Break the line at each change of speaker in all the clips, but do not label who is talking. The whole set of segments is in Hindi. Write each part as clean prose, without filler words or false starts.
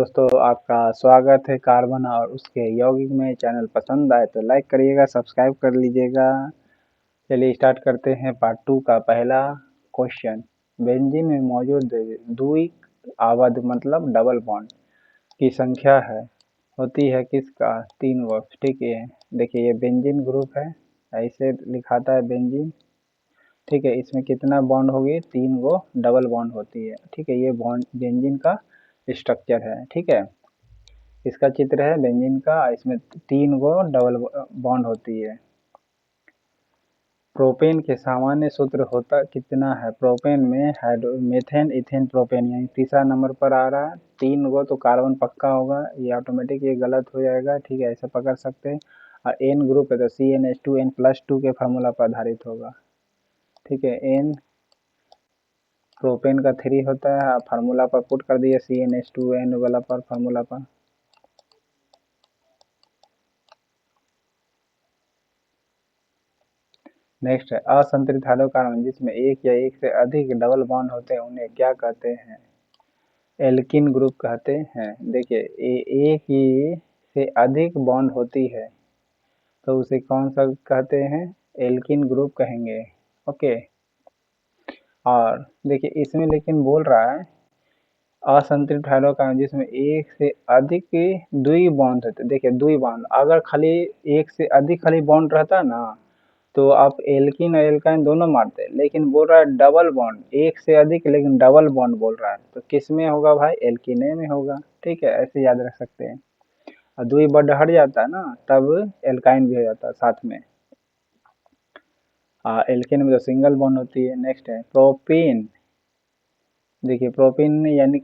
दोस्तों, आपका स्वागत है कार्बन और उसके यौगिक में। चैनल पसंद आए तो लाइक करिएगा, सब्सक्राइब कर लीजिएगा। चलिए स्टार्ट करते हैं पार्ट 2 का पहला क्वेश्चन। बेंजीन में मौजूद द्विक आबद्ध मतलब डबल बॉन्ड की संख्या होती है किसका? 3 गो। ठीक है, देखिए ये बेंजीन ग्रुप है, ऐसे लिखाता है बेंजीन। ठीक है, इसमें कितना बॉन्ड होगी? 3 गो डबल बॉन्ड होती है। ठीक है, ये बॉन्ड बेंजीन का स्ट्रक्चर है। ठीक है, इसका चित्र है बेंजीन का, इसमें 3 गो डबल बॉन्ड होती है। प्रोपेन के सामान्य सूत्र होता कितना है? प्रोपेन में मेथेन इथेन प्रोपेन, यानी तीसरा नंबर पर आ रहा है। 3 गो तो कार्बन पक्का होगा, ये ऑटोमेटिक ये गलत हो जाएगा। ठीक है, ऐसे पकड़ सकते हैं। और एन ग्रुप है तो CnH2 n+2 के फार्मूला पर आधारित होगा। ठीक है, एन प्रोपेन का 3 होता है, फार्मूला पर पुट कर दिए CnH2n वाला पर फार्मूला पर। नेक्स्ट है असंतृप्त हाइड्रोकार्बन जिसमें एक या एक से अधिक डबल बॉन्ड होते हैं, उन्हें क्या कहते हैं? एल्किन ग्रुप कहते हैं। देखिए एक ही से अधिक बॉन्ड होती है तो उसे कौन सा कहते हैं? एल्किन ग्रुप कहेंगे। ओके, और देखिए इसमें लेकिन बोल रहा है असंतृप्त हाइड्रोकार्बन जिसमें एक से अधिक द्वि बॉन्ड होते। देखिए द्वि बॉन्ड, अगर खाली एक से अधिक खाली बॉन्ड रहता ना तो आप एल्किन और एल्काइन दोनों मारते, लेकिन बोल रहा है डबल बॉन्ड, एक से अधिक लेकिन डबल बॉन्ड बोल रहा है, तो किस में होगा भाई? एल्किने में होगा। ठीक है, ऐसे याद रख सकते हैं। और द्वि बॉन्ड हट जाता है ना तब एल्काइन भी हो जाता है साथ में। एल्किन में तो सिंगल बॉन्ड होती है। नेक्स्ट है प्रोपीन। देखिए प्रोपीन यानी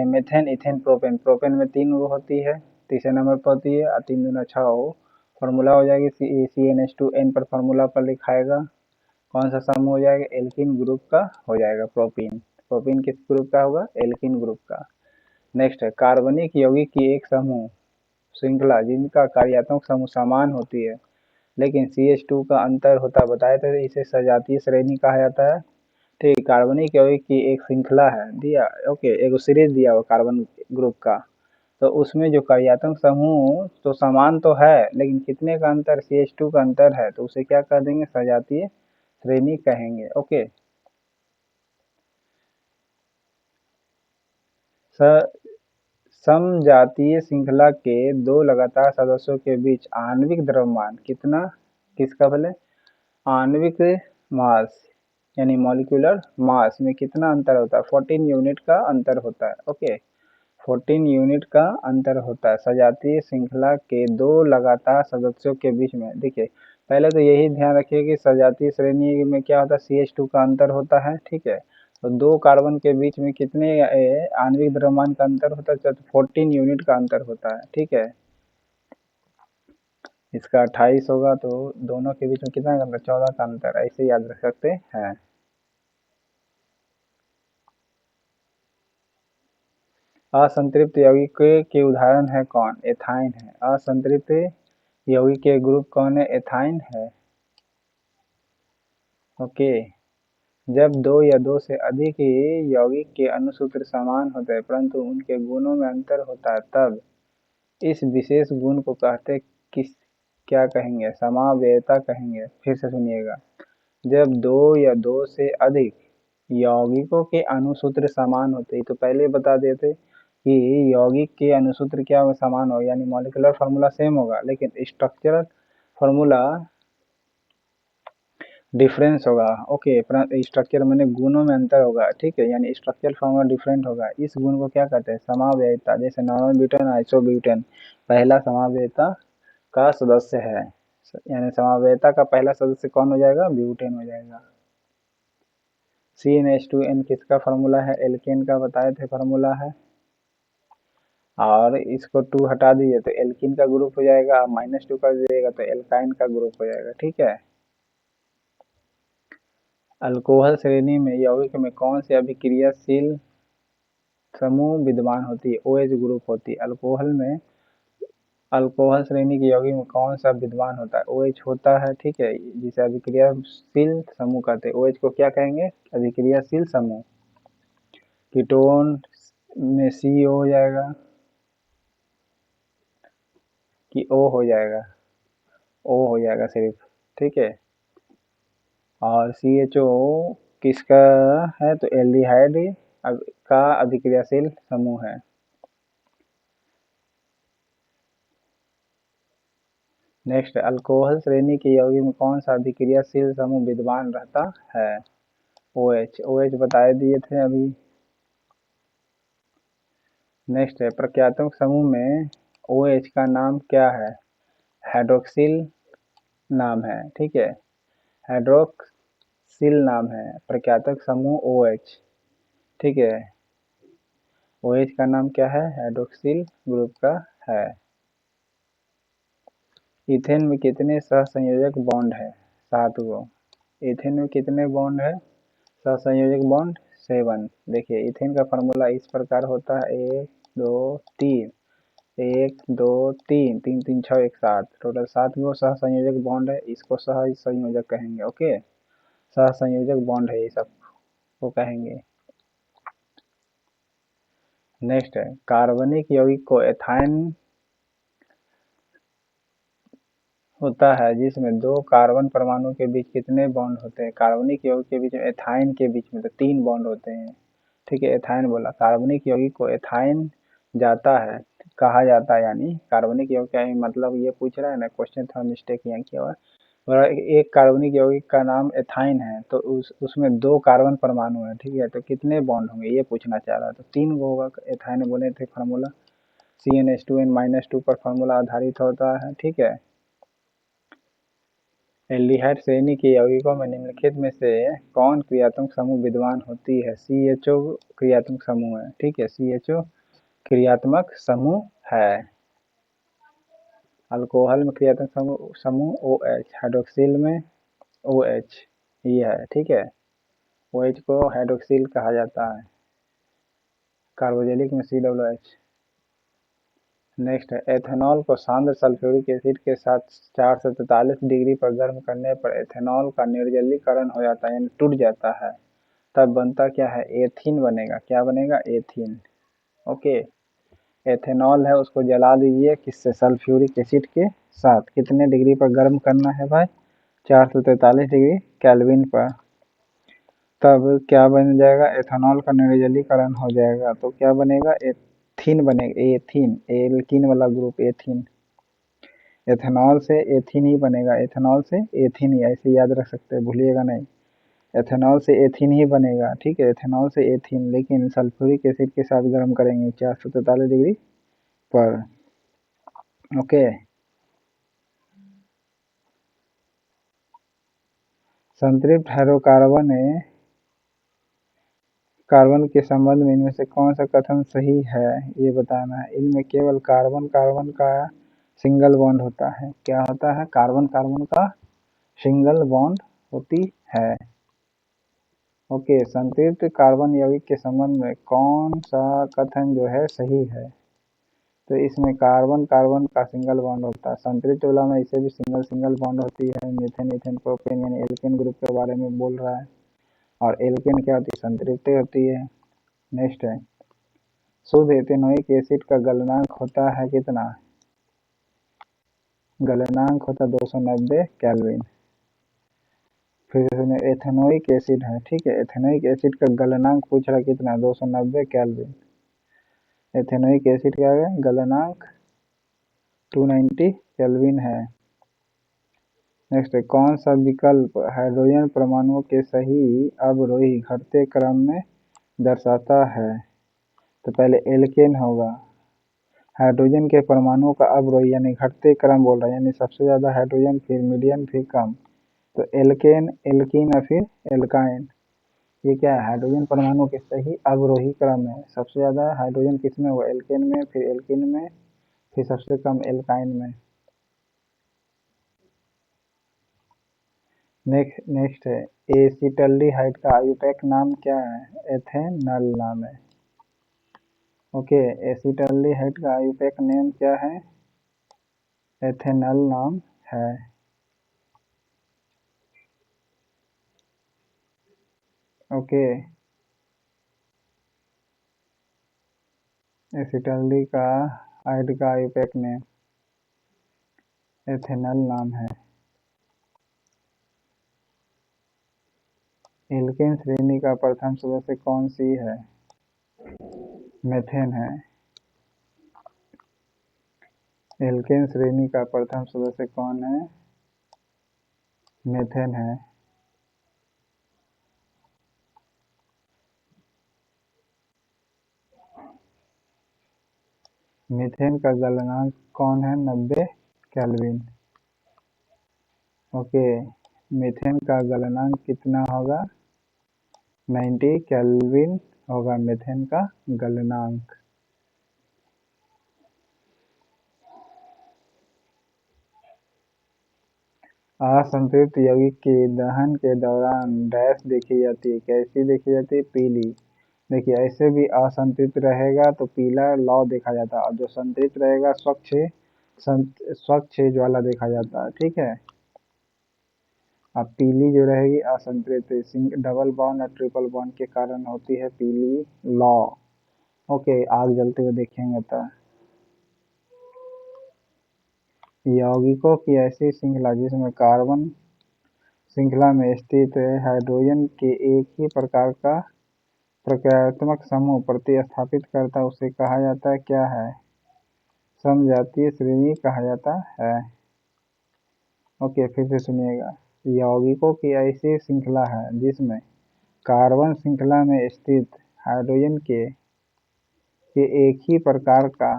मेथेन इथेन प्रोपेन, प्रोपेन में 3 गो होती है, तीसरे नंबर पर होती है। और 3 दूना 6 हो, फॉर्मूला हो जाएगी CnH2n पर फार्मूला पर लिखाएगा। कौन सा समूह हो जाएगा? एल्किन ग्रुप का हो जाएगा प्रोपीन। प्रोपीन किस ग्रुप का होगा? एल्किन ग्रुप का। नेक्स्ट है कार्बनिक यौगिक की एक समूह श्रृंखला जिनका कार्यात्मक समूह समान होती है लेकिन CH2 का अंतर होता है, बताए थे, इसे सजातीय श्रेणी कहा जाता है। ठीक, कार्बनिक यौगिक की एक श्रृंखला है दिया। ओके, एक सीरीज दिया हुआ कार्बन ग्रुप का, तो उसमें जो कार्यात्मक समूह तो समान तो है लेकिन कितने का अंतर? CH2 का अंतर है, तो उसे क्या कह देंगे? सजातीय श्रेणी कहेंगे। ओके, समजातीय श्रृंखला के दो लगातार सदस्यों के बीच आणविक द्रव्यमान कितना? किसका भले? आणविक मास यानी मॉलिक्यूलर मास में कितना अंतर होता है? 14 यूनिट का अंतर होता है। ओके, 14 यूनिट का अंतर होता है सजातीय श्रृंखला के दो लगातार सदस्यों के बीच में। देखिए पहले तो यही ध्यान रखिए कि सजातीय श्रेणी में क्या होता है? CH2 का अंतर होता है। ठीक है, तो दो कार्बन के बीच में कितने आणविक द्रव्यमान का अंतर होता है? तो 14 यूनिट का अंतर होता है। ठीक है, इसका 28 होगा तो दोनों के बीच में कितना का अंतर? 14 का अंतर, ऐसे याद रख सकते हैं। असंतृप्त यौगिक के उदाहरण है कौन? एथाइन है। असंतृप्त यौगिक के ग्रुप कौन है? एथाइन है। ओके, जब दो या दो से अधिक यौगिक के अणुसूत्र समान होते हैं परंतु उनके गुणों में अंतर होता है तब इस विशेष गुण को कहते किस क्या कहेंगे? समावयवता कहेंगे। फिर से सुनिएगा, जब दो या दो से अधिक यौगिकों के अणुसूत्र समान होते हैं, तो पहले बता देते कि यौगिक के अणुसूत्र क्या होगा? समान होगा, यानी मॉलिक्यूलर फार्मूला सेम होगा लेकिन स्ट्रक्चरल फार्मूला डिफरेंस होगा। ओके, स्ट्रक्चर मैंने गुणों में अंतर होगा। ठीक है, यानी स्ट्रक्चरल फार्मूला डिफरेंट होगा। इस गुण को क्या कहते हैं? समावयवता। जैसे नॉर्मल ब्यूटेन, आइसोब्यूटेन पहला समावयवता का सदस्य है, यानी समावयवता का पहला सदस्य कौन हो जाएगा? ब्यूटेन हो जाएगा। CnH2n किसका फार्मूला है? एल्केन का, बताए थे फार्मूला है। और इसको 2 हटा दीजिए तो एल्किन का ग्रुप हो जाएगा, -2 कर दीजिएगा तो एल्काइन का ग्रुप हो जाएगा। ठीक है, अल्कोहल श्रेणी में यौगिक में कौन सी अभिक्रियाशील समूह विद्यमान होती है? OH ग्रुप होती है अल्कोहल में। अल्कोहल श्रेणी के यौगिक में कौन सा विद्यमान होता है? OH होता है। ठीक है, जिसे अभिक्रियाशील समूह कहते हैं। OH को क्या कहेंगे? अभिक्रियाशील समूह। कीटोन में CO हो जाएगा, कि ओ हो जाएगा, ओ हो जाएगा सिर्फ, ठीक है। और CHO किसका है, तो एल्डिहाइड का अभिक्रियाशील समूह है। नेक्स्ट, अल्कोहल श्रेणी के यौगिक में कौन सा अभिक्रियाशील समूह विद्यमान रहता है? OH, OH बता दिए थे अभी। नेक्स्ट है, प्रक्रियात्मक समूह में OH का नाम क्या है? हाइड्रोक्सिल नाम है, ठीक है, हाइड्रोक्सिल नाम है प्रख्यातक समूह OH, ठीक है। OH का नाम क्या है? हाइड्रोक्सिल ग्रुप का है। इथेन में कितने सहसंयोजक बॉन्ड है? 7 गो। इथेन में कितने बॉन्ड है? सहसंयोजक बॉन्ड 7। देखिए इथेन का फार्मूला इस प्रकार होता है, 1 2 3, 1 2 3, 3 3 6 1 7, टोटल 7 गो सहसंयोजक बॉन्ड है, इसको सहसंयोजक कहेंगे। ओके, सहसंयोजक बॉन्ड है, ये सब को कहेंगे। नेक्स्ट है, कार्बनिक यौगिक को एथाइन होता है जिसमें 2 कार्बन परमाणु के बीच कितने बॉन्ड होते हैं? कार्बनिक यौगिक के बीच में, एथाइन के बीच में तो 3 बॉन्ड होते हैं, ठीक है। एथाइन बोला, कार्बनिक यौगिक को एथाइन जाता है, कहा जाता है, यानी कार्बनिक यौगिक का मतलब ये पूछ रहा है ना क्वेश्चन, थोड़ा मिस्टेक यहाँ किया हुआ है। एक कार्बनिक यौगिक का नाम एथाइन है तो उसमें 2 कार्बन परमाणु है, ठीक है, तो कितने बॉन्ड होंगे ये पूछना चाह रहा है, तो 3 गो होगा। एथाइन बोले थे फार्मूला CnH2n-2 पर फार्मूला आधारित होता है, ठीक है। एल्डिहाइड श्रेणी के यौगिकों में निम्नलिखित में से कौन क्रियात्मक समूह विद्यमान होती है? CHO क्रियात्मक समूह है, ठीक है, CHO क्रियात्मक समूह है। अल्कोहल में क्रियात्मक समूह OH, हाइड्रोक्सिल में OH ये है, ठीक है। OH को हाइड्रोक्सिल कहा जाता है, कार्बोजेलिक में COOH। नेक्स्ट है, एथेनॉल को सांद्र सल्फ्यूरिक एसिड के साथ 443 डिग्री पर गर्म करने पर एथेनॉल का निर्जलीकरण हो जाता है, यानी टूट जाता है, तब बनता क्या है? एथीन बनेगा। क्या बनेगा? एथीन। ओके, एथेनॉल है उसको जला दीजिए, किससे? सल्फ्यूरिक एसिड के साथ। कितने डिग्री पर गर्म करना है भाई? 443 डिग्री केल्विन पर। तब क्या बन जाएगा? एथेनॉल का निर्जलीकरण हो जाएगा, तो क्या बनेगा? एथीन बनेगा, एथीन, एल्कीन वाला ग्रुप एथीन। एथेनॉल से एथीन ही बनेगा, एथेनॉल से एथीन ही, ऐसे याद रख सकते हैं, भूलिएगा नहीं। एथेनॉल से एथीन ही बनेगा, ठीक है, एथेनॉल से एथीन, लेकिन सल्फ्यूरिक एसिड के साथ गर्म करेंगे 443 डिग्री पर। ओके, संतृप्त हाइड्रोकार्बन कार्बन के संबंध में इनमें से कौन सा कथन सही है ये बताना है। इनमें केवल कार्बन कार्बन का सिंगल बॉन्ड होता है। क्या होता है? कार्बन कार्बन का सिंगल बॉन्ड होती है। ओके, संतृप्त कार्बन यौगिक के संबंध में कौन सा कथन जो है सही है? तो इसमें कार्बन कार्बन का सिंगल बॉन्ड होता है, संतृप्त वाला में इसे भी सिंगल सिंगल बॉन्ड होती है। मीथेन इथेन प्रोपेन यानी एल्केन ग्रुप के बारे में बोल रहा है, और एल्केन क्या होती है? संतृप्त होती है। नेक्स्ट है, शुद्ध एथेनोइक एसिड का गलनांक होता है कितना? गलनांक होता है 290 केल्विन। फिर इसमें एथेनोइक एसिड है, ठीक है, एथेनोइक एसिड का गलनांक पूछ रहा कितना? 290 केल्विन। एथेनोइक एसिड का गलनांक 290 केल्विन है। नेक्स्ट है, कौन सा विकल्प हाइड्रोजन परमाणुओं के सही अवरोही घटते क्रम में दर्शाता है? तो पहले एल्केन होगा, हाइड्रोजन के परमाणुओं का अवरोही यानी घटते क्रम बोल रहा है, यानी सबसे ज्यादा हाइड्रोजन, फिर मीडियम, फिर कम, तो एल्केन, एल्कीन और फिर एल्काइन। ये क्या है? हाइड्रोजन परमाणु के सही अवरोही क्रम है। सबसे ज्यादा हाइड्रोजन किसमें हुआ? एल्केन में, फिर एल्कीन में, फिर सबसे कम एल्काइन में। नेक्स्ट है, एसिटल्डिहाइड का आयुर्वेदिक नाम क्या है? एथेनल नाम है। ओके, एसिटल्डिहाइड का आयुर्वेदिक नेम क्या है? एथेनल नाम है। ओके, एसिटल्डी का आइड का आयुर्वेदिक नेम एथेनॉल नाम है। एल्केन श्रेणी का प्रथम सदस्य कौन सी है? मेथेन है। एल्केन श्रेणी का प्रथम सदस्य कौन है? मेथेन है। मीथेन का गलनांक कौन है? 90 केल्विन। ओके, मीथेन का गलनांक कितना होगा? 90 केल्विन होगा मीथेन का गलनांक। असंतृप्त यौगिक की दहन के दौरान डैश देखी जाती है। कैसी देखी जाती है? पीली। देखिए, ऐसे भी असंतृप्त रहेगा तो पीला लौ देखा जाता है, और जो संतृप्त रहेगा स्वच्छ ज्वाला देखा जाता है। ठीक है। अब पीली जो रहेगी असंतृप्त, डबल बॉन्ड और ट्रिपल बॉन्ड के कारण होती है पीली लौ। ओके, आग जलते हुए देखेंगे तो यौगिकों की ऐसी श्रृंखला जिसमें कार्बन श्रृंखला में स्थित हाइड्रोजन के एक ही प्रकार का प्रक्रियात्मक समूह प्रतिस्थापित करता, उसे कहा जाता है क्या है? समजातीय श्रेणी कहा जाता है। ओके, फिर से सुनिएगा। यौगिकों की ऐसी श्रृंखला है जिसमें कार्बन श्रृंखला में स्थित हाइड्रोजन के एक ही प्रकार का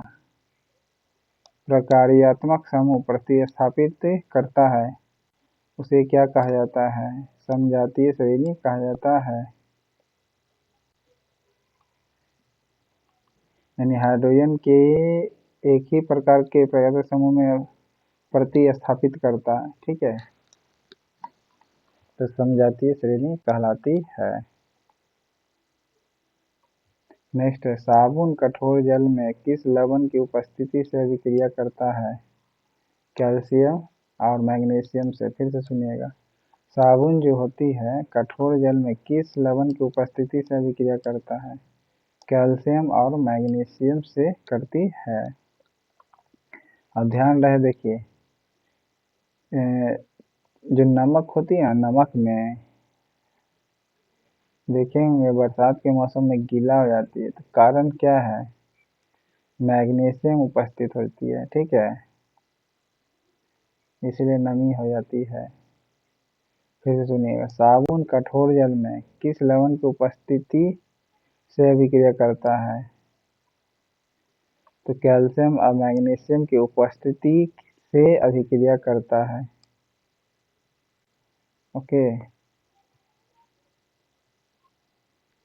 प्रकार्यात्मक समूह प्रतिस्थापित करता है, उसे क्या कहा जाता है? समजातीय श्रेणी कहा जाता है। यानी हाइड्रोजन के एक ही प्रकार के प्रकार्यात्मक समूह में प्रतिस्थापित करता है। ठीक है, तो समजातीय श्रेणी कहलाती है। नेक्स्ट है, साबुन कठोर जल में किस लवण की उपस्थिति से अभिक्रिया करता है? कैल्शियम और मैग्नीशियम से। फिर से सुनिएगा। साबुन जो होती है कठोर जल में किस लवण की उपस्थिति से अभिक्रिया करता है? कैल्शियम और मैग्नीशियम से करती है। अब ध्यान रहे, देखिए, जो नमक होती है, नमक में देखेंगे बरसात के मौसम में गीला हो जाती है, तो कारण क्या है? मैग्नीशियम उपस्थित होती है। ठीक है, इसलिए नमी हो जाती है। फिर से सुनिएगा। साबुन कठोर जल में किस लवण की उपस्थिति से अभिक्रिया करता है? तो कैल्शियम और मैग्नीशियम की उपस्थिति से अभिक्रिया करता है। ओके,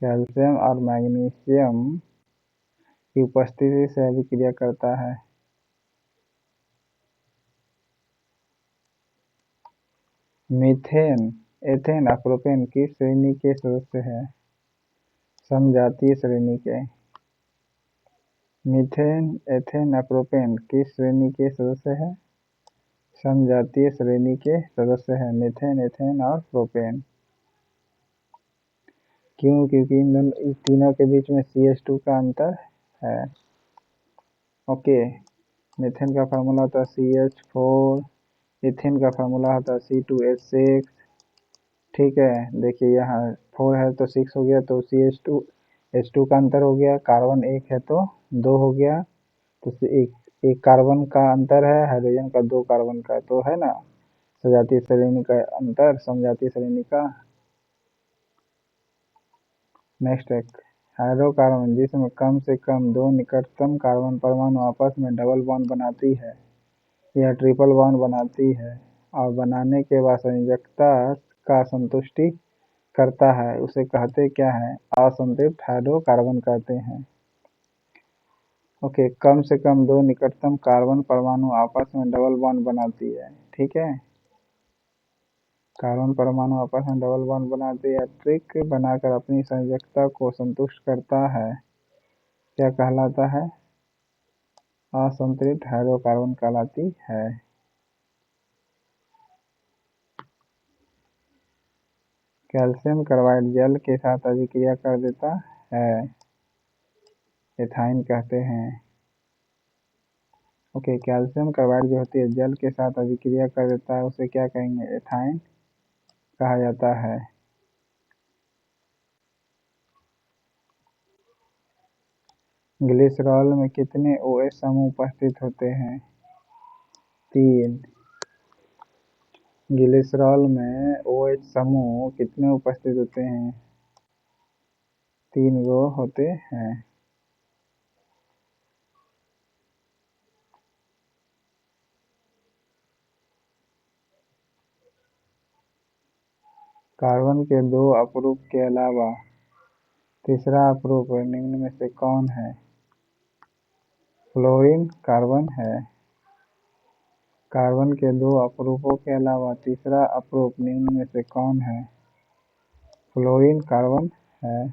कैल्शियम और मैग्नीशियम की उपस्थिति से अभिक्रिया करता है। मीथेन, एथेन और प्रोपेन किस श्रेणी के सदस्य है? समजातीय श्रेणी के। मीथेन, एथेन और प्रोपेन किस श्रेणी के सदस्य है? समजातीय श्रेणी के सदस्य है मीथेन, एथेन और प्रोपेन। क्यों? क्योंकि इन तीनों के बीच में CH2 का अंतर है। ओके, मीथेन का फार्मूला होता है CH4, एथेन का फार्मूला होता है C2H6। ठीक है, देखिए यहाँ 4 है तो 6 हो गया, तो H2 का अंतर हो गया, कार्बन 1 है तो 2 हो गया, तो एक कार्बन का अंतर है, हाइड्रोजन का 2 कार्बन का, तो है ना सजातीय श्रेणी का अंतर समजातीय श्रेणी का। नेक्स्ट है, हाइड्रोकार्बन जिसमें कम से कम 2 निकटतम कार्बन परमाणु आपस में डबल बॉन्ड बनाती है या ट्रिपल बॉन्ड बनाती है और बनाने के बाद संयोजकता का संतुष्टि करता है, उसे कहते क्या है? असंतृप्त हाइड्रोकार्बन कहते हैं। ओके, कम से कम 2 निकटतम कार्बन परमाणु आपस में डबल बॉन्ड बनाती है। ठीक है, कार्बन परमाणु आपस में डबल बॉन्ड बनाते या ट्रिक बनाकर अपनी संयोजकता को संतुष्ट करता है, क्या कहलाता है? असंतृप्त हाइड्रोकार्बन कहलाती है। कैल्शियम कार्बाइड जल के साथ अभिक्रिया कर देता है, एथाइन कहते हैं। ओके, कैल्शियम कार्बाइड जो होती है जल के साथ अभिक्रिया कर देता है, उसे क्या कहेंगे? एथाइन कहा जाता है। ग्लिसरॉल में कितने OH समूह उपस्थित होते हैं? 3। ग्लिसरॉल में OH समूह कितने उपस्थित होते हैं? 3 गो होते हैं। कार्बन के 2 अपरूप के अलावा तीसरा अपरूप निम्न में से कौन है? फ्लोरीन कार्बन है। कार्बन के 2 अपरूपों के अलावा तीसरा अपरूप निम्न में से कौन है? फ्लोरीन कार्बन है।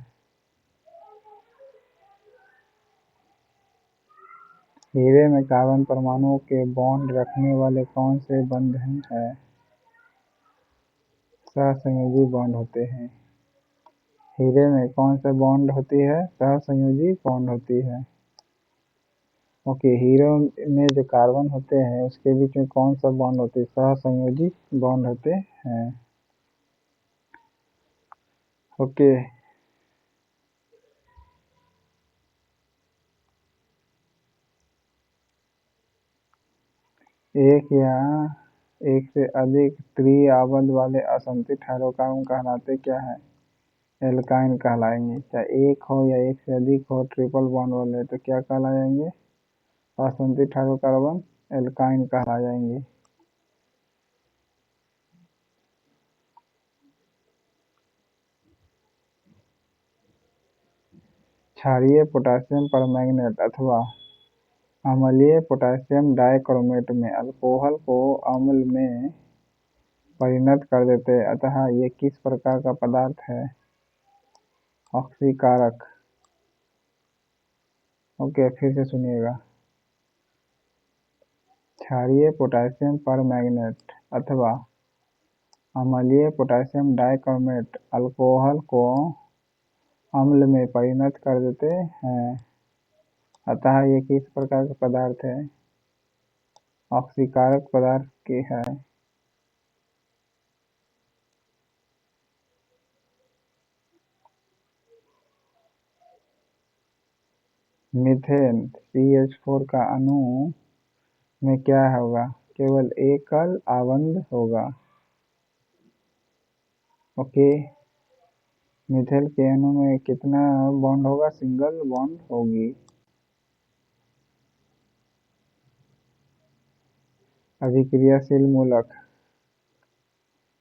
हीरे में कार्बन परमाणुओं के बॉन्ड रखने वाले कौन से बंधन है? सहसंयोजी बॉन्ड होते हैं। हीरे में कौन सा बॉन्ड होती है? सहसंयोजी बॉन्ड होती है। ओके, हीरो में जो कार्बन होते हैं उसके बीच में कौन सा बॉन्ड होते हैं? सहसंयोजी बॉन्ड होते हैं। ओके, एक या एक से अधिक त्रि-आबंध वाले असंतुलित हाइड्रोकार्बन कहलाते क्या है? एल्काइन कहलाएंगे। चाहे एक हो या एक से अधिक हो ट्रिपल बॉन्ड वाले तो क्या कहलाएंगे? असंतुलित हाइड्रोकार्बन एल्काइन कहला जाएंगे। क्षारीय पोटेशियम परमैंगनेट अथवा अम्लीय पोटेशियम डाइक्रोमेट में अल्कोहल को अम्ल में परिणत कर देते हैं, अतः ये किस प्रकार का पदार्थ है? ऑक्सीकारक। ओके, फिर से सुनिएगा। क्षारीय पोटेशियम परमैंगनेट अथवा अम्लीय पोटेशियम डाइक्रोमेट अल्कोहल को अम्ल में परिणत कर देते हैं, अतः ये किस प्रकार का पदार्थ है? ऑक्सीकारक पदार्थ की है। मीथेन CH4 का अणु में क्या होगा? केवल एकल आबंध होगा। ओके, मिथेन के अणु में कितना बॉन्ड होगा? सिंगल बॉन्ड होगी। अभिक्रियाशील मूलक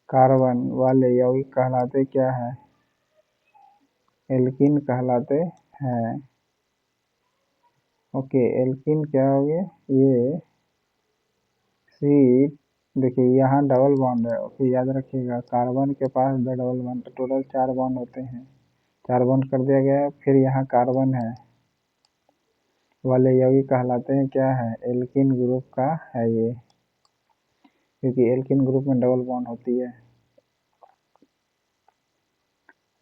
कार्बन वाले यौगिक कहलाते क्या है? एल्कीन कहलाते हैं। ओके, एल्कीन क्या हो गए? ये सी, देखिए यहाँ डबल बॉन्ड है। ओके, याद रखिएगा कार्बन के पास डबल बॉन्ड, टोटल 4 बॉन्ड होते हैं। 4 बॉन्ड कर दिया गया है। फिर यहाँ कार्बन है वाले यौगिक कहलाते हैं क्या है? एल्कीन ग्रुप का है ये, क्योंकि एल्कीन ग्रुप में डबल बॉन्ड होती है।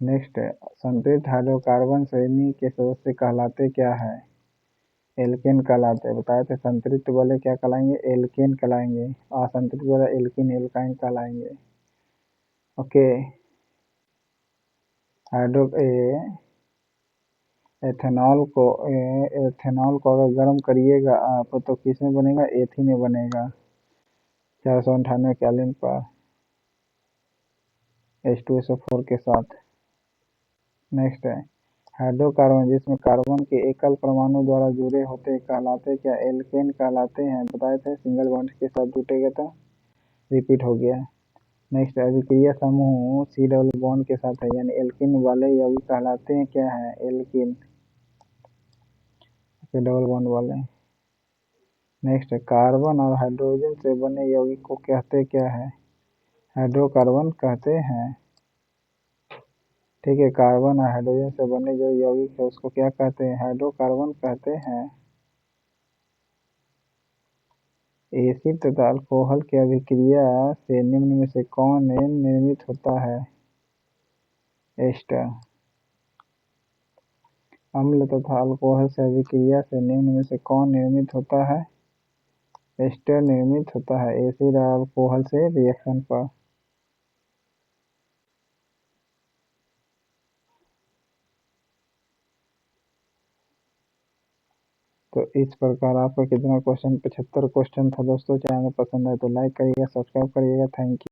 नेक्स्ट है, संतृप्त हाइड्रोकार्बन श्रेणी के सदस्य कहलाते क्या है? एल्केन कहलाते। बताए थे संतृप्त वाले क्या कहलाएंगे? एल्केन कहलाएंगे। असंतृप्त वाले एल्कीन एल्काइन कहलाएंगे। ओके, हाइड्रो एथेनॉल को अगर गर्म करिएगा आप तो किस में बनेगा? एथीन में बनेगा, 498 कैलोरी पर H2SO4 के साथ। नेक्स्ट है, हाइड्रोकार्बन जिसमें कार्बन के एकल परमाणु द्वारा जुड़े होते कहलाते क्या? एल्केन कहलाते हैं। बताए थे सिंगल बॉन्ड के साथ जुटेगा तो रिपीट हो गया। नेक्स्ट, अभिक्रिया समूह C डबल बॉन्ड के साथ है, यानी एल्कीन वाले यौगिक कहलाते हैं क्या है? एल्कीन डबल बॉन्ड वाले। नेक्स्ट, कार्बन और हाइड्रोजन से बने यौगिक को कहते क्या है? हाइड्रोकार्बन कहते हैं। ठीक है, कार्बन और हाइड्रोजन से बने जो यौगिक है उसको क्या कहते हैं? हाइड्रोकार्बन कहते हैं। एसिड तथा अल्कोहल की अभिक्रिया से निम्न में से कौन निर्मित होता है? एस्टर। अम्ल तथा अल्कोहल से अभिक्रिया से निम्न में से कौन निर्मित होता है? एस्टर निर्मित होता है एसिड और अल्कोहल से रिएक्शन पर। तो इस प्रकार आपका कितना क्वेश्चन, 75 क्वेश्चन था दोस्तों। चैनल पसंद आए तो लाइक करिएगा, सब्सक्राइब करिएगा। Thank you.